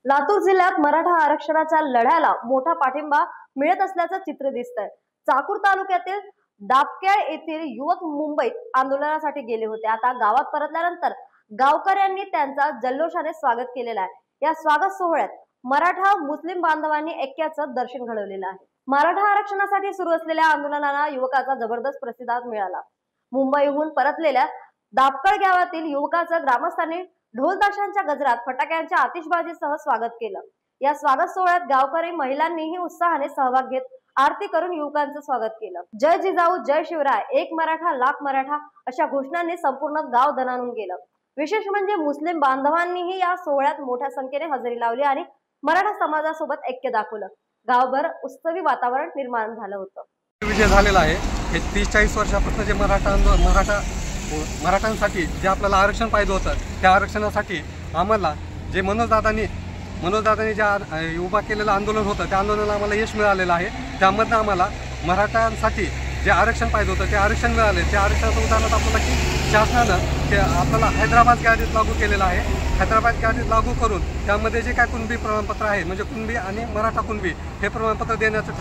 लातूर जिल्ह्यात मराठा आरक्षणाच्या लढ्याला मोठा पाठिंबा मिळत असल्याचं चित्र दिसतंय। चाकूर तालुक्यातील दापकेळ येथील युवक मुंबईत आंदोलनासाठी गेले होते। आता गावात परतल्यानंतर गावकऱ्यांनी त्यांचा जल्लोषाने स्वागत केलेलं आहे। या स्वागत सोहळ्यात मराठा मुस्लिम बांधवांनी ऐक्याचं दर्शन घडवलेलं आहे। मराठा आरक्षणासाठी सुरू असलेल्या आंदोलनाला युवकाचा जबरदस्त प्रतिसाद मिळाला। मुंबईहून परतलेल्या दापकेळ गावातील युवकाचं ग्रामस्थांनी ढोल ताशांच्या गजरात फटाक्यांच्या आतिषबाजीसह स्वागत केलं। या स्वागत सोहळ्यात गावकरी महिलांनीही उत्साहाने सहभाग घेत आरती करून युवकांचं स्वागत केलं। जय जिजाऊ, जय शिवराय, एक मराठा लाख मराठा अशा घोषणांनी संपूर्ण गाव दणाणून गेलं। विशेष म्हणजे मुस्लिम बांधवांनीही या सोहळ्यात मोठ्या संख्येने हजेरी लावली आणि मराठा समाजासोबत ऐक्य दाखवलं। गावभर उत्सवी वातावरण निर्माण झालं होतं। विजय झालेला आहे। हे 30-40 वर्षापासून जे मराठ्यांसाठी जे आपल्याला आरक्षण पाहिजे होतं, त्या आरक्षणासाठी आम्हाला जे मनोजदादांनी जे उभा केलेलं आंदोलन होतं, त्या आंदोलनाला आम्हाला यश मिळालेलं आहे। त्यामधनं आम्हाला मराठ्यांसाठी जे आरक्षण पाहिजे होतं ते आरक्षण मिळाले। त्या आरक्षणाचं उदाहरण आपल्याला की शासनानं ते आपल्याला हैदराबाद यादीत लागू केलेलं आहे। हैदराबाद यादीत लागू करून त्यामध्ये जे काय कुणबी प्रमाणपत्र आहे, म्हणजे कुणबी आणि मराठा कुणबी हे प्रमाणपत्र देण्याचं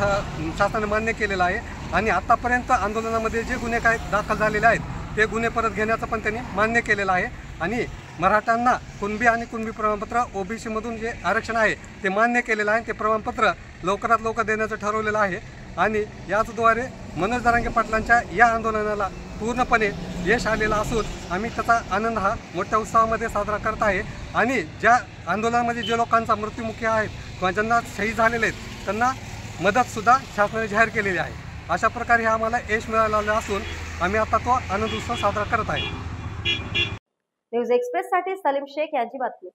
शासनाने मान्य केलेलं आहे। आणि आतापर्यंत आंदोलनामध्ये जे गुन्हे काय दाखल झालेले आहेत ते गुन्हे परत घेण्याचं पण त्यांनी मान्य केलेलं आहे। आणि मराठ्यांना कुणबी आणि कुणबी प्रमाणपत्र ओबीसी मधून जे आरक्षण आहे ते मान्य केलेलं आहे। ते प्रमाणपत्र लवकरात लवकर देण्याचं ठरवलेलं आहे। आणि याचद्वारे मनोज जरांगे पाटलांच्या या आंदोलनाला पूर्णपणे यश आलेलं असून आम्ही त्याचा आनंद हा मोठ्या उत्साहामध्ये साजरा करत आहे। आणि ज्या आंदोलनामध्ये जे लोकांचा मृत्युमुखी आहेत किंवा ज्यांना शहीद झालेले आहेत त्यांना मदतसुद्धा शासनाने जाहीर केलेली आहे। अशा प्रकारे आम्हाला यश मिळालेलं असून आम्ही आता तो आनंद उत्सव साजरा करत आहे। न्यूज एक्सप्रेस साठी सलीम शेख यांची बातमी।